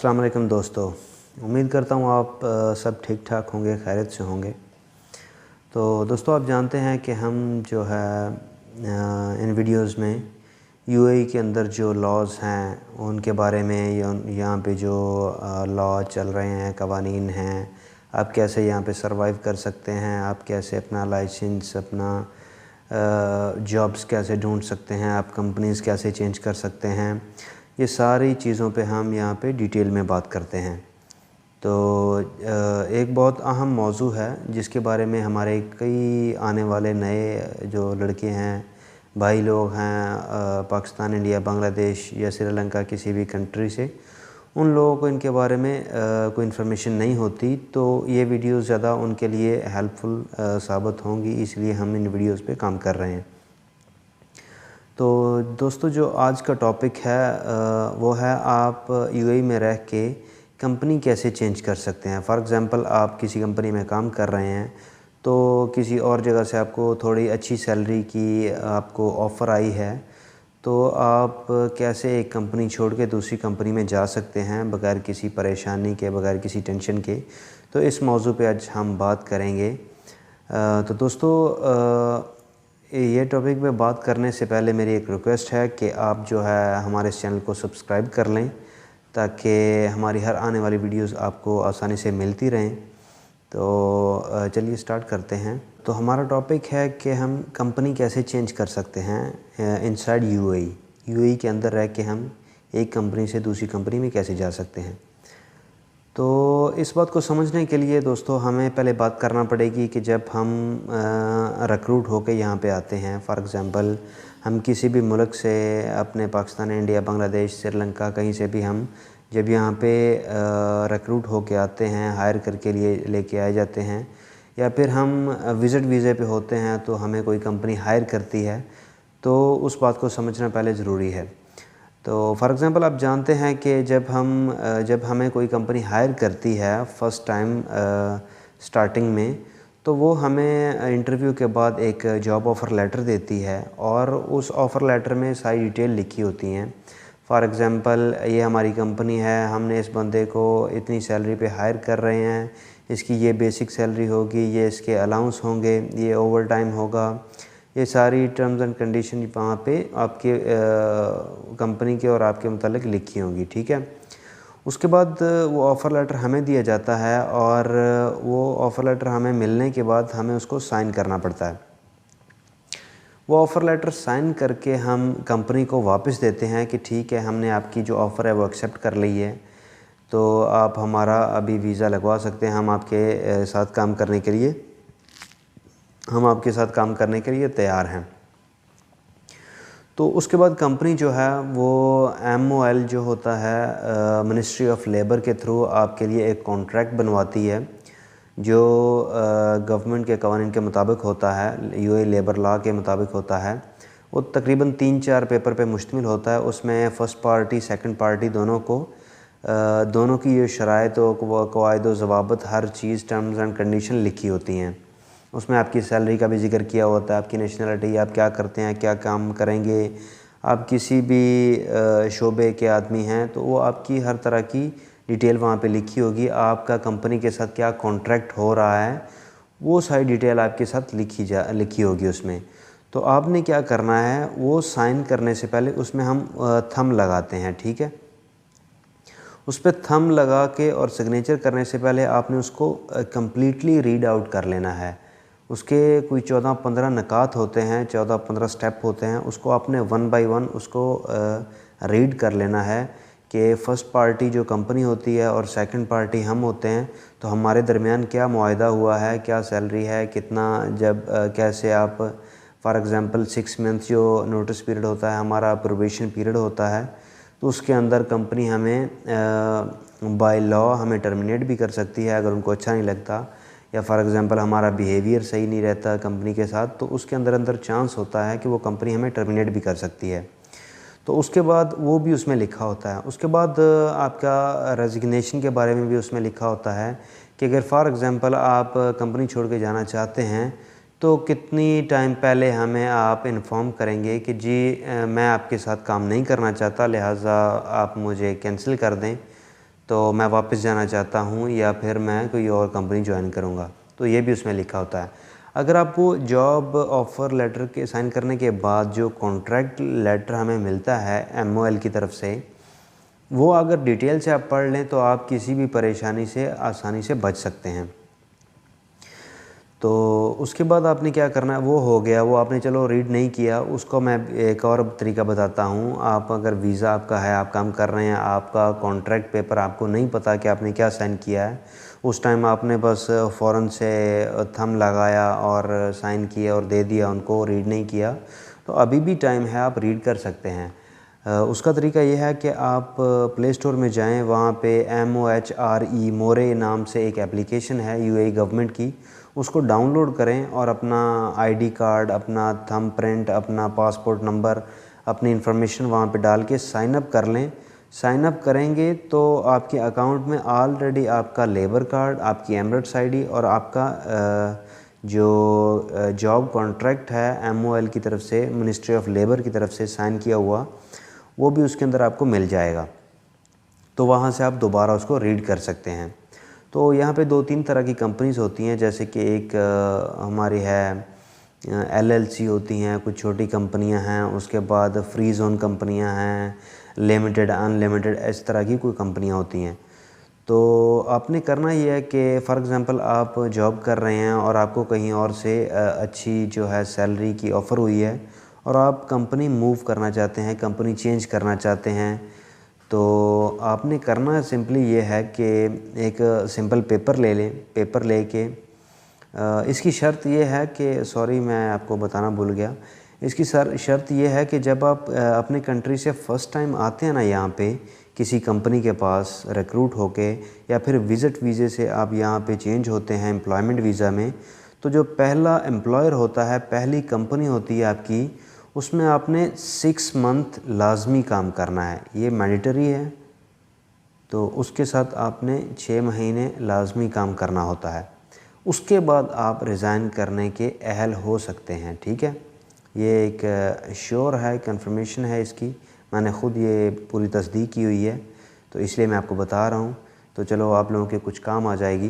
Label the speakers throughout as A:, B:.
A: अस्सलाम वालेकुम दोस्तों। उम्मीद करता हूँ आप सब ठीक ठाक होंगे, खैरियत से होंगे। तो दोस्तों, आप जानते हैं कि हम जो है इन वीडियोस में यूएई के अंदर जो लॉज़ हैं उनके बारे में, यहाँ पे जो लॉ चल रहे हैं, कवानीन हैं, आप कैसे यहाँ पे सरवाइव कर सकते हैं, आप कैसे अपना लाइसेंस, अपना जॉब्स कैसे ढूंढ सकते हैं, आप कंपनीज़ कैसे चेंज कर सकते हैं, ये सारी चीज़ों पे हम यहाँ पे डिटेल में बात करते हैं। तो एक बहुत अहम मौजू है जिसके बारे में हमारे कई आने वाले नए जो लड़के हैं, भाई लोग हैं, पाकिस्तान, इंडिया, बांग्लादेश या श्रीलंका किसी भी कंट्री से, उन लोगों को इनके बारे में कोई इन्फॉर्मेशन नहीं होती। तो ये वीडियोस ज़्यादा उनके लिए हेल्पफुल साबित होंगी, इसलिए हम इन वीडियोस पे काम कर रहे हैं। तो दोस्तों, जो आज का टॉपिक है वो है आप यूएई में रह के कंपनी कैसे चेंज कर सकते हैं। फ़ॉर एग्ज़ाम्पल, आप किसी कंपनी में काम कर रहे हैं तो किसी और जगह से आपको थोड़ी अच्छी सैलरी की आपको ऑफ़र आई है, तो आप कैसे एक कंपनी छोड़ के दूसरी कंपनी में जा सकते हैं बगैर किसी परेशानी के, बगैर किसी टेंशन के। तो इस मौजू पे आज हम बात करेंगे। तो दोस्तों, ये टॉपिक पे बात करने से पहले मेरी एक रिक्वेस्ट है कि आप जो है हमारे इस चैनल को सब्सक्राइब कर लें ताकि हमारी हर आने वाली वीडियोस आपको आसानी से मिलती रहें। तो चलिए स्टार्ट करते हैं। तो हमारा टॉपिक है कि हम कंपनी कैसे चेंज कर सकते हैं इनसाइड यूएई के अंदर रह के हम एक कंपनी से दूसरी कंपनी में कैसे जा सकते हैं। तो इस बात को समझने के लिए दोस्तों, हमें पहले बात करना पड़ेगी कि जब हम रिक्रूट होकर यहाँ पे आते हैं, फ़ॉर एग्ज़ाम्पल हम किसी भी मुल्क से, अपने पाकिस्तान, इंडिया, बांग्लादेश, श्रीलंका, कहीं से भी हम जब यहाँ पे रिक्रूट होके आते हैं, हायर करके लिए लेके आए जाते हैं, या फिर हम विज़िट वीज़े पे होते हैं तो हमें कोई कंपनी हायर करती है, तो उस बात को समझना पहले ज़रूरी है। तो फ़ॉर एग्ज़ाम्पल, आप जानते हैं कि जब हमें कोई कंपनी हायर करती है फ़र्स्ट टाइम स्टार्टिंग में, तो वो हमें इंटरव्यू के बाद एक जॉब ऑफ़र लेटर देती है और उस ऑफ़र लेटर में सारी डिटेल लिखी होती हैं। फ़ॉर एग्ज़ाम्पल, ये हमारी कंपनी है, हमने इस बंदे को इतनी सैलरी पे हायर कर रहे हैं, इसकी ये बेसिक सैलरी होगी, ये इसके अलाउंस होंगे, ये ओवर टाइम होगा, ये सारी टर्म्स एंड कंडीशन वहाँ पे आपके कंपनी के और आपके मुतालिक लिखी होंगी, ठीक है। उसके बाद वो ऑफ़र लेटर हमें दिया जाता है और वो ऑफ़र लेटर हमें मिलने के बाद हमें उसको साइन करना पड़ता है। वो ऑफ़र लेटर साइन करके हम कंपनी को वापस देते हैं कि ठीक है, हमने आपकी जो ऑफ़र है वो एक्सेप्ट कर ली है, तो आप हमारा अभी वीज़ा लगवा सकते हैं, हम आपके साथ काम करने के लिए तैयार हैं। तो उसके बाद कंपनी जो है वो MOL जो होता है, मिनिस्ट्री ऑफ लेबर के थ्रू आपके लिए एक कॉन्ट्रैक्ट बनवाती है जो गवर्नमेंट के कवानीन के मुताबिक होता है, यूएई लेबर लॉ के मुताबिक होता है। वो तकरीबन 3-4 पेपर पे मुश्तमिल होता है। उसमें फ़र्स्ट पार्टी, सेकंड पार्टी दोनों की ये शराइत व कवायद व ज़वाबित, हर चीज़, टर्म्स एंड कंडीशन लिखी होती हैं। उसमें आपकी सैलरी का भी जिक्र किया होता है, आपकी नेशनलिटी, आप क्या करते हैं, क्या काम करेंगे, आप किसी भी शोबे के आदमी हैं तो वो आपकी हर तरह की डिटेल वहाँ पे लिखी होगी। आपका कंपनी के साथ क्या कॉन्ट्रैक्ट हो रहा है, वो सारी डिटेल आपके साथ लिखी होगी उसमें। तो आपने क्या करना है, वो साइन करने से पहले उसमें हम थंब लगाते हैं, ठीक है। उस पर थंब लगा के और सिग्नेचर करने से पहले आपने उसको कम्प्लीटली रीड आउट कर लेना है। उसके कोई 14-15 नकात होते हैं, 14-15 स्टेप होते हैं, उसको आपने 1 बाय 1 उसको रीड कर लेना है कि फ़र्स्ट पार्टी जो कंपनी होती है और सेकंड पार्टी हम होते हैं, तो हमारे दरमियान क्या मुआहदा हुआ है, क्या सैलरी है, कितना, जब कैसे आप, फ़ॉर एग्ज़ाम्पल 6 मंथ जो नोटिस पीरियड होता है, हमारा प्रोबेशन पीरियड होता है, तो उसके अंदर कंपनी हमें बाय लॉ हमें टर्मिनेट भी कर सकती है अगर उनको अच्छा नहीं लगता, या फ़ॉर एग्ज़ाम्पल हमारा बिहेवियर सही नहीं रहता कंपनी के साथ, तो उसके अंदर चांस होता है कि वो कंपनी हमें टर्मिनेट भी कर सकती है। तो उसके बाद वो भी उसमें लिखा होता है। उसके बाद आपका रेजिग्नेशन के बारे में भी उसमें लिखा होता है कि अगर फ़ॉर एग्ज़ाम्पल आप कंपनी छोड़ के जाना चाहते हैं तो कितनी टाइम पहले हमें आप इन्फॉर्म करेंगे कि जी मैं आपके साथ काम नहीं करना चाहता, लिहाजा आप मुझे कैंसिल कर दें। तो मैं वापस जाना चाहता हूँ या फिर मैं कोई और कंपनी ज्वाइन करूँगा, तो ये भी उसमें लिखा होता है। अगर आपको जॉब ऑफ़र लेटर के साइन करने के बाद जो कॉन्ट्रैक्ट लेटर हमें मिलता है MOL की तरफ से, वो अगर डिटेल से आप पढ़ लें तो आप किसी भी परेशानी से आसानी से बच सकते हैं। तो उसके बाद आपने क्या करना है, वो हो गया, वो आपने चलो रीड नहीं किया, उसको मैं एक और तरीका बताता हूँ। आप अगर वीज़ा आपका है, आप काम कर रहे हैं, आपका कॉन्ट्रैक्ट पेपर आपको नहीं पता कि आपने क्या साइन किया है, उस टाइम आपने बस फ़ौरन से थंब लगाया और साइन किया और दे दिया उनको, रीड नहीं किया, तो अभी भी टाइम है, आप रीड कर सकते हैं। उसका तरीका ये है कि आप प्ले स्टोर में जाएं, वहाँ पे MOHRE मोरे नाम से एक एप्लीकेशन है UAE गवर्नमेंट की, उसको डाउनलोड करें और अपना ID कार्ड, अपना थंब प्रिंट, अपना पासपोर्ट नंबर, अपनी इन्फॉर्मेशन वहाँ पे डाल के साइन अप कर लें। साइन अप करेंगे तो आपके अकाउंट में ऑलरेडी आपका लेबर कार्ड, आपकी एमिरेट्स ID और आपका जो जॉब कॉन्ट्रैक्ट है MOL की तरफ से, मिनिस्ट्री ऑफ लेबर की तरफ से साइन किया हुआ, वो भी उसके अंदर आपको मिल जाएगा। तो वहाँ से आप दोबारा उसको रीड कर सकते हैं। तो यहाँ पे 2-3 तरह की कंपनीज़ होती हैं, जैसे कि एक हमारी है LLC होती हैं, कुछ छोटी कंपनियाँ हैं, उसके बाद फ्री ज़ोन कंपनियाँ हैं, लिमिटेड, अनलिमिटेड, इस तरह की कोई कंपनियाँ होती हैं। तो आपने करना ये है कि फ़ॉर एग्ज़ाम्पल आप जॉब कर रहे हैं और आपको कहीं और से अच्छी जो है सैलरी की ऑफ़र हुई है और आप कंपनी मूव करना चाहते हैं, कंपनी चेंज करना चाहते हैं, तो आपने करना सिंपली ये है कि एक सिंपल पेपर ले लें। पेपर लेके इसकी शर्त ये है कि, सॉरी मैं आपको बताना भूल गया, इसकी शर्त ये है कि जब आप अपने कंट्री से फ़र्स्ट टाइम आते हैं ना यहाँ पे किसी कंपनी के पास रिक्रूट होके, या फिर विज़िट वीज़े से आप यहाँ पे चेंज होते हैं एम्प्लॉयमेंट वीज़ा में, तो जो पहला एम्प्लॉयर होता है, पहली कंपनी होती है आपकी, उसमें आपने 6 मंथ लाजमी काम करना है, ये मैंडेटरी है। तो उसके साथ आपने 6 महीने लाजमी काम करना होता है। उसके बाद आप रिज़ाइन करने के अहल हो सकते हैं, ठीक है। ये एक श्योर है, कंफर्मेशन है इसकी, मैंने ख़ुद ये पूरी तस्दीक की हुई है, तो इसलिए मैं आपको बता रहा हूँ। तो चलो आप लोगों के कुछ काम आ जाएगी।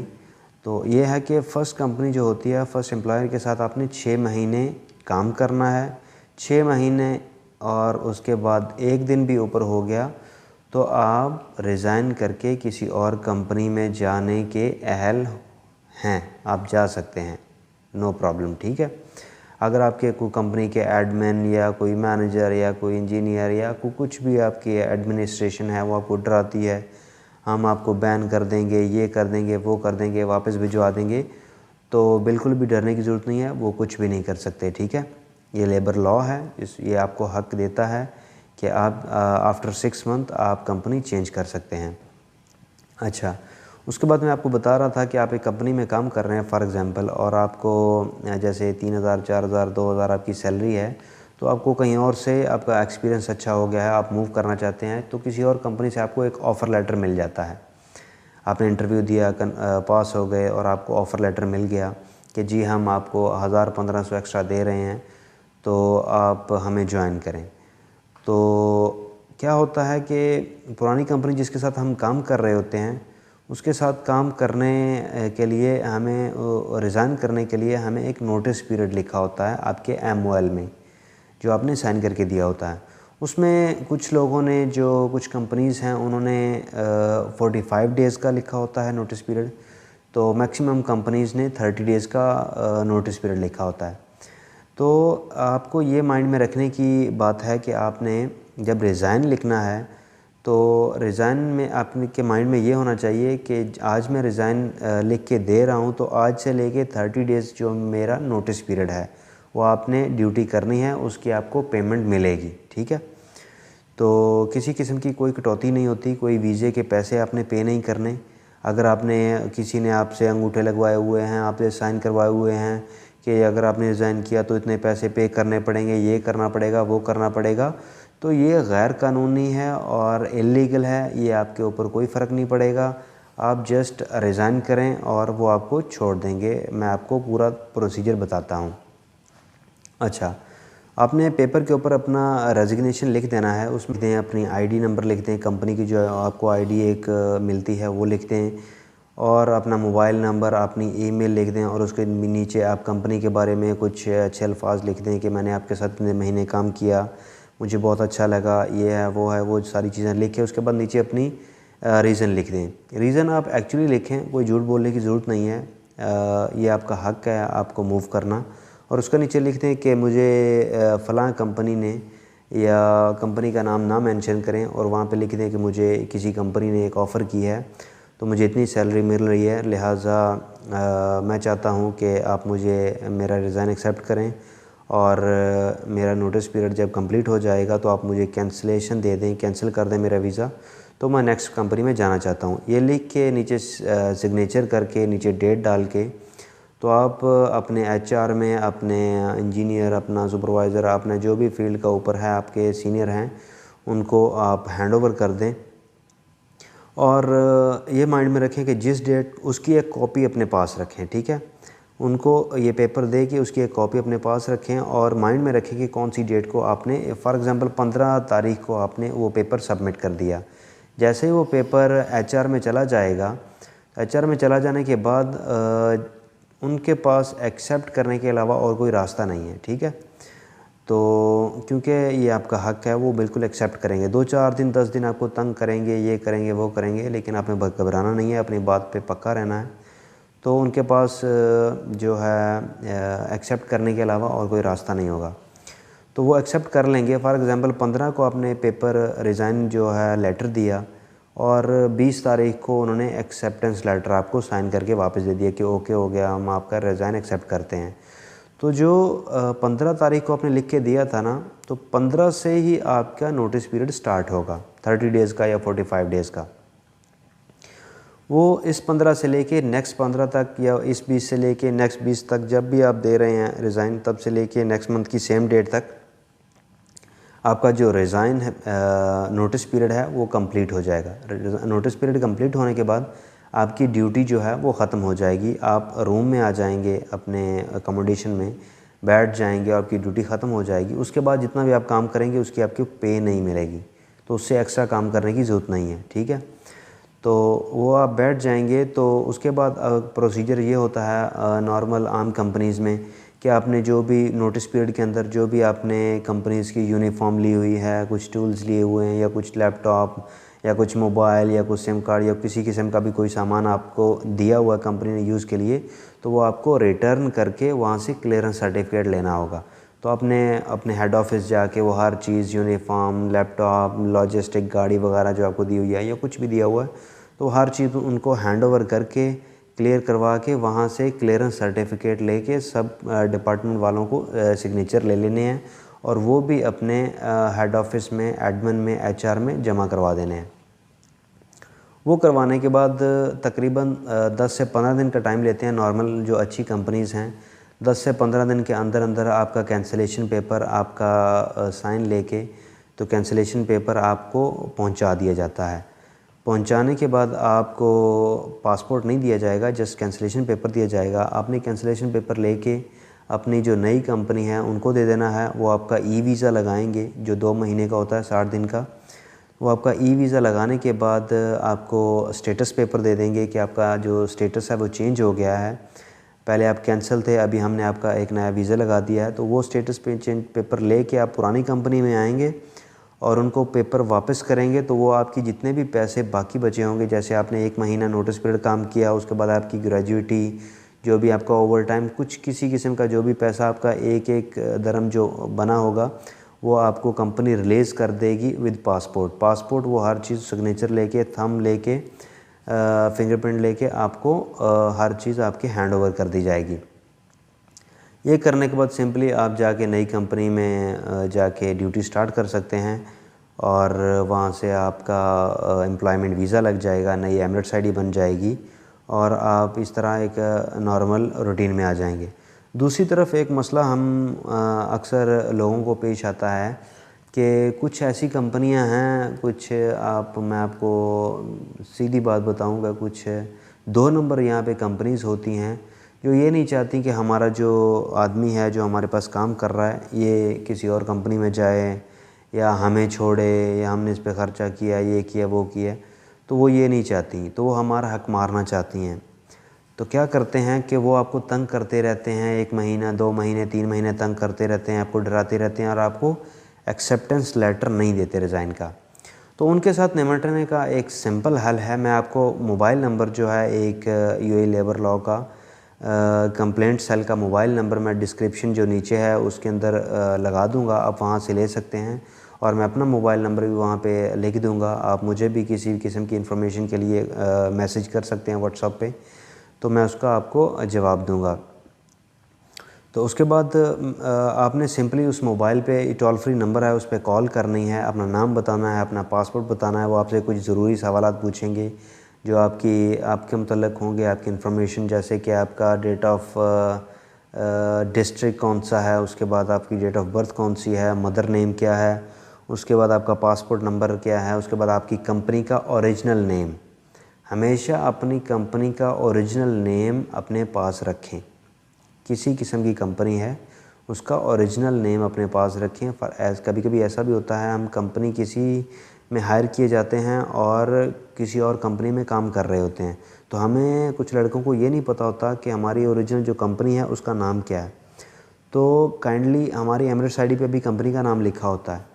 A: तो ये है कि फ़र्स्ट कंपनी जो होती है, फ़र्स्ट एम्प्लॉयर के साथ आपने 6 महीने काम करना है। 6 महीने और उसके बाद 1 दिन भी ऊपर हो गया तो आप रिज़ाइन करके किसी और कंपनी में जाने के अहल हैं, आप जा सकते हैं, नो प्रॉब्लम, ठीक है। अगर आपके कोई कंपनी के एडमिन या कोई मैनेजर या कोई इंजीनियर या कुछ भी आपकी एडमिनिस्ट्रेशन है वो आपको डराती है, हम आपको बैन कर देंगे, ये कर देंगे, वो कर देंगे, वापस भिजवा देंगे, तो बिल्कुल भी डरने की ज़रूरत नहीं है, वो कुछ भी नहीं कर सकते, ठीक है। ये लेबर लॉ है, ये आपको हक देता है कि आप आफ्टर 6 मंथ आप कंपनी चेंज कर सकते हैं। अच्छा, उसके बाद मैं आपको बता रहा था कि आप एक कंपनी में काम कर रहे हैं फॉर एग्ज़ाम्पल, और आपको जैसे 3,000, 4,000, 2,000 आपकी सैलरी है, तो आपको कहीं और से आपका एक्सपीरियंस अच्छा हो गया है, आप मूव करना चाहते हैं, तो किसी और कंपनी से आपको एक ऑफ़र लेटर मिल जाता है। आपने इंटरव्यू दिया, पास हो गए और आपको ऑफ़र लेटर मिल गया कि जी हम आपको 1,000-1,500 एक्स्ट्रा दे रहे हैं, तो आप हमें ज्वाइन करें। तो क्या होता है कि पुरानी कंपनी जिसके साथ हम काम कर रहे होते हैं, उसके साथ काम करने के लिए हमें रिज़ाइन करने के लिए हमें एक नोटिस पीरियड लिखा होता है आपके MOL में, जो आपने साइन करके दिया होता है। उसमें कुछ लोगों ने, जो कुछ कंपनीज़ हैं, उन्होंने 45 डेज़ का लिखा होता है नोटिस पीरियड, तो मैक्सिमम कंपनीज़ ने 30 डेज़ का नोटिस पीरियड लिखा होता है। तो आपको ये माइंड में रखने की बात है कि आपने जब रिज़ाइन लिखना है, तो रिज़ाइन में आपके माइंड में ये होना चाहिए कि आज मैं रिज़ाइन लिख के दे रहा हूँ, तो आज से लेके 30 डेज़ जो मेरा नोटिस पीरियड है, वो आपने ड्यूटी करनी है, उसकी आपको पेमेंट मिलेगी, ठीक है। तो किसी किस्म की कोई कटौती नहीं होती, कोई वीज़े के पैसे आपने पे नहीं करने। अगर आपने, किसी ने आपसे अंगूठे लगवाए हुए हैं, आपसे साइन करवाए हुए हैं कि अगर आपने रिज़ाइन किया तो इतने पैसे पे करने पड़ेंगे, ये करना पड़ेगा, वो करना पड़ेगा, तो ये गैर कानूनी है और इल्लीगल है, ये आपके ऊपर कोई फ़र्क नहीं पड़ेगा। आप जस्ट रिज़ाइन करें और वो आपको छोड़ देंगे। मैं आपको पूरा प्रोसीजर बताता हूँ। अच्छा, आपने पेपर के ऊपर अपना रेजिग्नेशन लिख देना है, उसमें लिख दें अपनी आईडी नंबर लिख दें, कंपनी की जो आपको आईडी एक मिलती है वो लिख दें, और अपना मोबाइल नंबर, अपनी ईमेल लिख दें, और उसके नीचे आप कंपनी के बारे में कुछ अच्छे अल्फाज लिख दें कि मैंने आपके साथ इतने महीने काम किया, मुझे बहुत अच्छा लगा, ये है वो सारी चीज़ें लिख के उसके बाद नीचे अपनी रीज़न लिख दें। रीज़न आप एक्चुअली लिखें, कोई झूठ बोलने की ज़रूरत नहीं है, ये आपका हक़ है आपको मूव करना। और उसका नीचे लिख दें कि मुझे फ़लाँ कंपनी ने, या कंपनी का नाम ना मेंशन करें, और वहाँ पे लिख दें कि मुझे किसी कंपनी ने एक ऑफ़र की है, तो मुझे इतनी सैलरी मिल रही है, लिहाजा मैं चाहता हूँ कि आप मुझे मेरा रिज़ाइन एक्सेप्ट करें, और मेरा नोटिस पीरियड जब कंप्लीट हो जाएगा तो आप मुझे कैंसिलेशन दे दें, कैंसिल कर दें मेरा वीज़ा, तो मैं नेक्स्ट कंपनी में जाना चाहता हूँ। ये लिख के नीचे सिग्नेचर करके नीचे डेट डाल के, तो आप अपने एचआर में, अपने इंजीनियर, अपना सुपरवाइज़र, अपने जो भी फील्ड का ऊपर है, आपके सीनियर हैं, उनको आप हैंड ओवर कर दें। और ये माइंड में रखें कि जिस डेट, उसकी एक कॉपी अपने पास रखें, ठीक है। उनको ये पेपर दे कि उसकी एक कॉपी अपने पास रखें, और माइंड में रखें कि कौन सी डेट को आपने, फॉर एग्ज़ाम्पल 15 तारीख को आपने वो पेपर सबमिट कर दिया। जैसे ही वो पेपर एचआर में चला जाएगा, एचआर में चला जाने के बाद उनके पास एक्सेप्ट करने के अलावा और कोई रास्ता नहीं है, ठीक है। तो क्योंकि ये आपका हक़ है, वो बिल्कुल एक्सेप्ट करेंगे। 2-4 दिन 10 दिन आपको तंग करेंगे, ये करेंगे वो करेंगे, लेकिन आपने घबराना नहीं है, अपनी बात पे पक्का रहना है। तो उनके पास जो है एक्सेप्ट करने के अलावा और कोई रास्ता नहीं होगा, तो वो एक्सेप्ट कर लेंगे। फॉर एग्ज़ाम्पल 15 को आपने पेपर रिज़ाइन जो है लेटर दिया, और 20 तारीख को उन्होंने एक्सेप्टेंस लेटर आपको साइन करके वापस दे दिया कि ओके हो गया, हम आपका रिज़ाइन एक्सेप्ट करते हैं। तो जो 15 तारीख को आपने लिख के दिया था ना, तो 15 से ही आपका नोटिस पीरियड स्टार्ट होगा, 30 डेज़ का या 45 डेज़ का। वो इस 15 से लेके नेक्स्ट 15 तक, या इस 20 से लेके नेक्स्ट 20 तक, जब भी आप दे रहे हैं रिज़ाइन, तब से लेके नेक्स्ट मंथ की सेम डेट तक आपका जो रिज़ाइन है, नोटिस पीरियड है, वो कंप्लीट हो जाएगा। नोटिस पीरियड कंप्लीट होने के बाद आपकी ड्यूटी जो है वो ख़त्म हो जाएगी। आप रूम में आ जाएंगे, अपने अकोमोडेशन में बैठ जाएंगे, और आपकी ड्यूटी ख़त्म हो जाएगी। उसके बाद जितना भी आप काम करेंगे उसकी आपकी पे नहीं मिलेगी, तो उससे एक्स्ट्रा काम करने की ज़रूरत नहीं है, ठीक है। तो वो आप बैठ जाएंगे। तो उसके बाद प्रोसीजर ये होता है नॉर्मल आम कंपनीज़ में, कि आपने जो भी नोटिस पीरियड के अंदर जो भी आपने कंपनीज़ की यूनिफॉर्म ली हुई है, कुछ टूल्स लिए हुए हैं, या कुछ लैपटॉप, या कुछ मोबाइल, या कुछ सिम कार्ड, या किसी किस्म का भी कोई सामान आपको दिया हुआ कंपनी ने यूज़ के लिए, तो वो आपको रिटर्न करके वहाँ से क्लियरेंस सर्टिफिकेट लेना होगा। तो आपने अपने हेड ऑफिस जाके वो हर चीज़, यूनिफॉर्म, लैपटॉप, लॉजिस्टिक गाड़ी वगैरह जो आपको दी हुई है, या कुछ भी दिया हुआ है, तो हर चीज़ उनको हैंड ओवर करके क्लियर करवा के वहाँ से क्लियरेंस सर्टिफिकेट लेके सब डिपार्टमेंट वालों को सिग्नेचर ले लेने हैं, और वो भी अपने हेड ऑफिस में, एडमिन में, एचआर में जमा करवा देने हैं। वो करवाने के बाद तकरीबन 10 से 15 दिन का टाइम लेते हैं। नॉर्मल जो अच्छी कंपनीज़ हैं, 10 से 15 दिन के अंदर अंदर आपका कैंसिलेशन पेपर, आपका साइन लेके, तो कैंसिलेशन पेपर आपको पहुंचा दिया जाता है। पहुंचाने के बाद आपको पासपोर्ट नहीं दिया जाएगा, जस्ट कैंसिलेशन पेपर दिया जाएगा। आपने कैंसिलेशन पेपर लेके अपनी जो नई कंपनी है उनको दे देना है। वो आपका ई वीज़ा लगाएंगे, जो 2 महीने का होता है, 60 दिन का। वो आपका ई वीज़ा लगाने के बाद आपको स्टेटस पेपर दे देंगे कि आपका जो स्टेटस है वो चेंज हो गया है, पहले आप कैंसिल थे, अभी हमने आपका एक नया वीज़ा लगा दिया है। तो वो स्टेटस पेपर लेके आप पुरानी कंपनी में आएंगे, और उनको पेपर वापस करेंगे। तो वो आपकी जितने भी पैसे बाकी बचे होंगे, जैसे आपने 1 महीना नोटिस पीरियड काम किया, उसके बाद आपकी ग्रेजुइटी, जो भी आपका ओवर टाइम, कुछ किसी किस्म का जो भी पैसा आपका एक एक दरम जो बना होगा, वो आपको कंपनी रिलीज़ कर देगी विद पासपोर्ट। वो हर चीज़ सिग्नेचर लेके, थंब लेके, फिंगरप्रिंट लेके आपको हर चीज़ आपके हैंड ओवर कर दी जाएगी। ये करने के बाद सिंपली आप जाके नई कंपनी में जाके ड्यूटी स्टार्ट कर सकते हैं, और वहाँ से आपका एम्प्लॉयमेंट वीज़ा लग जाएगा, नई एमिरेट्स आईडी बन जाएगी, और आप इस तरह एक नॉर्मल रूटीन में आ जाएंगे। दूसरी तरफ एक मसला हम अक्सर लोगों को पेश आता है कि कुछ ऐसी कंपनियां हैं, मैं आपको सीधी बात बताऊंगा, कुछ 2 नंबर यहाँ पे कंपनीज़ होती हैं जो ये नहीं चाहती कि हमारा जो आदमी है जो हमारे पास काम कर रहा है ये किसी और कंपनी में जाए या हमें छोड़े या हमने इस पे ख़र्चा किया, ये किया, वो किया। तो वो ये नहीं चाहती, तो वो हमारा हक मारना चाहती हैं। तो क्या करते हैं कि वो आपको तंग करते रहते हैं, 1 महीना, 2 महीने, 3 महीने तंग करते रहते हैं, आपको डराते रहते हैं और आपको एक्सेप्टेंस लेटर नहीं देते रिज़ाइन का। तो उनके साथ निपटने का एक सिंपल हल है। मैं आपको मोबाइल नंबर जो है एक यूएई लेबर लॉ का कंप्लेंट सेल का मोबाइल नंबर मैं डिस्क्रिप्शन जो नीचे है उसके अंदर लगा दूंगा, आप वहां से ले सकते हैं। और मैं अपना मोबाइल नंबर भी वहां पे लिख दूंगा, आप मुझे भी किसी किस्म की इन्फॉर्मेशन के लिए मैसेज कर सकते हैं व्हाट्सएप पे, तो मैं उसका आपको जवाब दूंगा। तो उसके बाद आपने सिंपली उस मोबाइल पे टोल फ्री नंबर है उस पर कॉल करनी है, अपना नाम बताना है, अपना पासपोर्ट बताना है। वो आपसे कुछ ज़रूरी सवालात पूछेंगे जो आपके मुतल्लिक़ होंगे, आपकी इन्फॉर्मेशन, जैसे कि आपका डेट ऑफ डिस्ट्रिक्ट कौन सा है, उसके बाद आपकी डेट ऑफ बर्थ कौन सी है, मदर नेम क्या है, उसके बाद आपका पासपोर्ट नंबर क्या है, उसके बाद आपकी कंपनी का ओरिजिनल नेम। हमेशा अपनी कंपनी का ओरिजिनल नेम अपने पास रखें। किसी किस्म की कंपनी है उसका ओरिजिनल नेम अपने पास रखें। कभी कभी ऐसा भी होता है हम कंपनी किसी में हायर किए जाते हैं और किसी और कंपनी में काम कर रहे होते हैं, तो हमें कुछ लड़कों को ये नहीं पता होता कि हमारी ओरिजिनल जो कंपनी है उसका नाम क्या है। तो काइंडली हमारी एमरेट्स आईडी पे भी कंपनी का नाम लिखा होता है,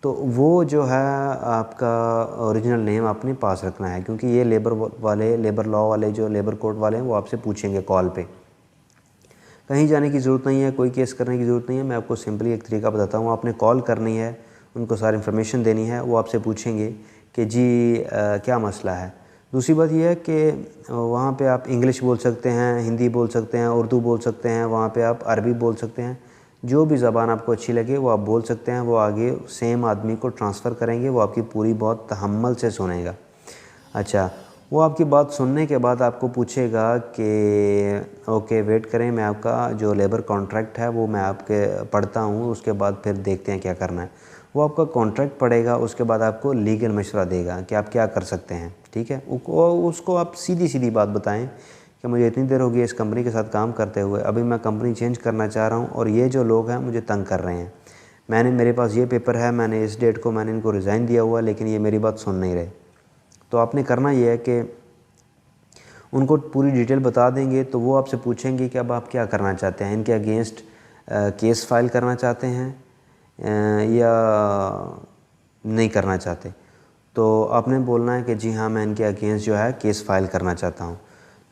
A: तो वो जो है आपका ओरिजिनल नेम अपने पास रखना है, क्योंकि ये लेबर लॉ वाले जो लेबर कोड वाले हैं वो आपसे पूछेंगे कॉल पे। कहीं जाने की ज़रूरत नहीं है, कोई केस करने की ज़रूरत नहीं है। मैं आपको सिंपली एक तरीका बताता हूँ। आपने कॉल करनी है, उनको सारी इन्फॉर्मेशन देनी है, वो आपसे पूछेंगे कि जी क्या मसला है। दूसरी बात यह है कि वहाँ पे आप इंग्लिश बोल सकते हैं, हिंदी बोल सकते हैं, उर्दू बोल सकते हैं, वहाँ पे आप अरबी बोल सकते हैं। जो भी ज़बान आपको अच्छी लगे वो आप बोल सकते हैं। वो आगे सेम आदमी को ट्रांसफ़र करेंगे, वो आपकी पूरी बहुत तहम्मुल से सुनेगा। अच्छा, वो आपकी बात सुनने के बाद आपको पूछेगा कि ओके वेट करें, मैं आपका जो लेबर कॉन्ट्रैक्ट है वो मैं आपके पढ़ता हूँ, उसके बाद फिर देखते हैं क्या करना है। वो आपका कॉन्ट्रैक्ट पढ़ेगा, उसके बाद आपको लीगल मशवरा देगा कि आप क्या कर सकते हैं। ठीक है, उसको आप सीधी सीधी बात बताएं कि मुझे इतनी देर हो गई इस कंपनी के साथ काम करते हुए, अभी मैं कंपनी चेंज करना चाह रहा हूँ और ये जो लोग हैं मुझे तंग कर रहे हैं। मेरे पास ये पेपर है, मैंने इस डेट को मैंने इनको रिज़ाइन दिया हुआ, लेकिन ये मेरी बात सुन नहीं रहे। तो आपने करना ये है कि उनको पूरी डिटेल बता देंगे, तो वो आपसे पूछेंगे कि अब आप क्या करना चाहते हैं, इनके अगेंस्ट केस फाइल करना चाहते हैं या नहीं करना चाहते। तो आपने बोलना है कि जी हाँ, मैं इनके अगेंस्ट जो है केस फाइल करना चाहता हूँ।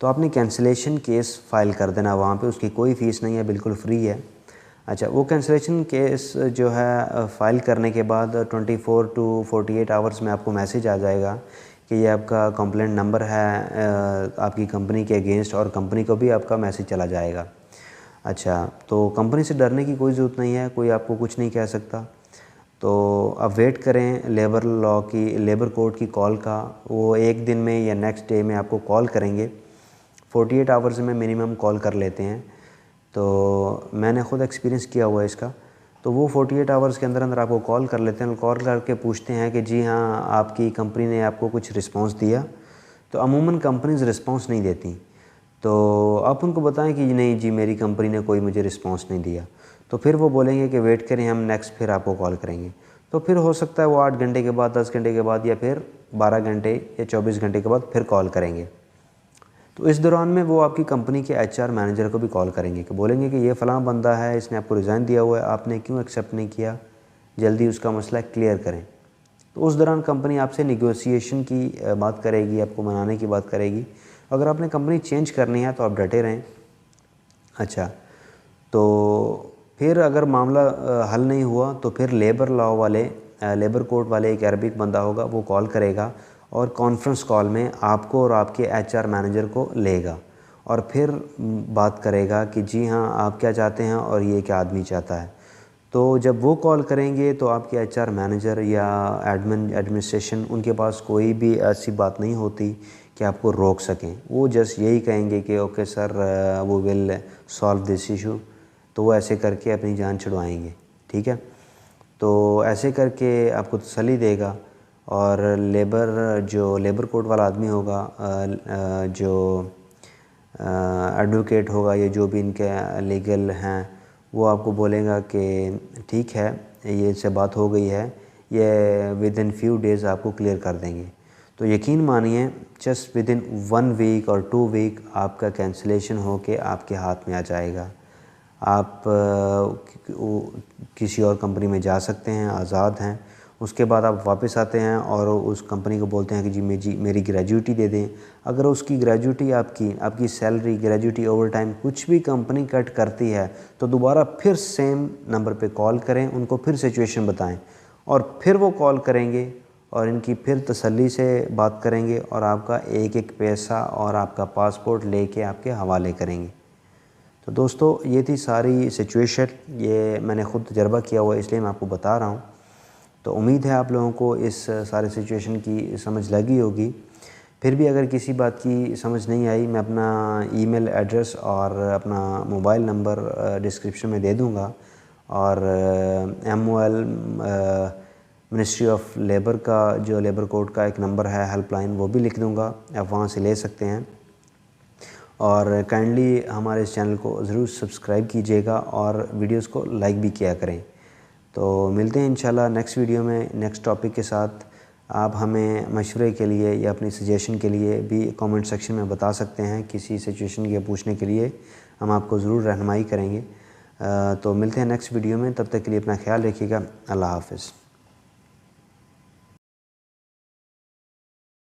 A: तो आपने कैंसिलेशन केस फाइल कर देना वहाँ पे, उसकी कोई फ़ीस नहीं है, बिल्कुल फ्री है। अच्छा, वो कैंसिलेशन केस जो है फ़ाइल करने के बाद 24 टू 48 आवर्स में आपको मैसेज आ जाएगा कि ये आपका कंप्लेंट नंबर है आपकी कंपनी के अगेंस्ट, और कंपनी को भी आपका मैसेज चला जाएगा। अच्छा, तो कंपनी से डरने की कोई ज़रूरत नहीं है, कोई आपको कुछ नहीं कह सकता। तो आप वेट करें लेबर कोड की कॉल का। वो एक दिन में या नेक्स्ट डे में आपको कॉल करेंगे। 48 आवर्स में मिनिमम कॉल कर लेते हैं, तो मैंने ख़ुद एक्सपीरियंस किया हुआ है इसका। तो वो 48 आवर्स के अंदर अंदर आपको कॉल कर लेते हैं, कॉल करके पूछते हैं कि जी हाँ, आपकी कंपनी ने आपको कुछ रिस्पांस दिया। तो अमूमन कंपनीज़ रिस्पांस नहीं देती, तो आप उनको बताएं कि नहीं जी, मेरी कंपनी ने कोई मुझे रिस्पांस नहीं दिया। तो फिर वो बोलेंगे कि वेट करें, हम नेक्स्ट फिर आपको कॉल करेंगे। तो फिर हो सकता है वो 8 घंटे के बाद, 10 घंटे के बाद, या फिर 12 घंटे या 24 घंटे के बाद फिर कॉल करेंगे। तो इस दौरान में वो आपकी कंपनी के एचआर मैनेजर को भी कॉल करेंगे कि बोलेंगे कि ये फ़लाँ बंदा है, इसने आपको रिज़ाइन दिया हुआ है, आपने क्यों एक्सेप्ट नहीं किया, जल्दी उसका मसला क्लियर करें। तो उस दौरान कंपनी आपसे निगोशिएशन की बात करेगी, आपको मनाने की बात करेगी। अगर आपने कंपनी चेंज करनी है तो आप डटे रहें। अच्छा, तो फिर अगर मामला हल नहीं हुआ तो फिर लेबर कोर्ट वाले एक अरबिक बंदा होगा, वो कॉल करेगा और कॉन्फ्रेंस कॉल में आपको और आपके एचआर मैनेजर को लेगा और फिर बात करेगा कि जी हाँ, आप क्या चाहते हैं और ये क्या आदमी चाहता है। तो जब वो कॉल करेंगे तो आपके एचआर मैनेजर या एडमिनिस्ट्रेशन, उनके पास कोई भी ऐसी बात नहीं होती कि आपको रोक सकें। वो जस्ट यही कहेंगे कि ओके सर, वो विल सॉल्व दिस इशू। तो वो ऐसे करके अपनी जान छुड़वाएंगे। ठीक है, तो ऐसे करके आपको तसल्ली देगा। और लेबर कोड वाला आदमी होगा, जो एडवोकेट होगा या जो भी इनके लीगल हैं वो आपको बोलेगा कि ठीक है ये से बात हो गई है, ये विद इन फ्यू डेज़ आपको क्लियर कर देंगे। तो यकीन मानिए जस्ट विद इन 1 वीक और 2 वीक आपका कैंसिलेशन हो के आपके हाथ में आ जाएगा। आप किसी और कंपनी में जा सकते हैं, आज़ाद हैं। उसके बाद आप वापस आते हैं और उस कंपनी को बोलते हैं कि जी मेरी ग्रेजुइटी दे दें। अगर उसकी ग्रेजुइटी आपकी सैलरी, ग्रेजुइटी, ओवर टाइम कुछ भी कंपनी कट करती है तो दोबारा फिर सेम नंबर पे कॉल करें, उनको फिर सिचुएशन बताएं और फिर वो कॉल करेंगे और इनकी फिर तसल्ली से बात करेंगे और आपका एक एक पैसा और आपका पासपोर्ट लेके आपके हवाले करेंगे। तो दोस्तों ये थी सारी सिचुएशन, ये मैंने ख़ुद तजर्बा किया हुआ है इसलिए मैं आपको बता रहा हूँ। तो उम्मीद है आप लोगों को इस सारे सिचुएशन की समझ लगी होगी। फिर भी अगर किसी बात की समझ नहीं आई, मैं अपना ईमेल एड्रेस और अपना मोबाइल नंबर डिस्क्रिप्शन में दे दूँगा और MOL मिनिस्ट्री ऑफ लेबर का जो लेबर कोड का एक नंबर है हेल्पलाइन, वो भी लिख दूँगा, आप वहाँ से ले सकते हैं। और काइंडली हमारे इस चैनल को ज़रूर सब्सक्राइब कीजिएगा और वीडियोस को लाइक भी किया करें। तो मिलते हैं इंशाल्लाह नेक्स्ट वीडियो में नेक्स्ट टॉपिक के साथ। आप हमें मशवरे के लिए या अपनी सजेशन के लिए भी कमेंट सेक्शन में बता सकते हैं, किसी सिचुएशन के पूछने के लिए हम आपको ज़रूर रहनुमाई करेंगे। तो मिलते हैं नेक्स्ट वीडियो में, तब तक के लिए अपना ख्याल रखिएगा। अल्लाह हाफ़िज़।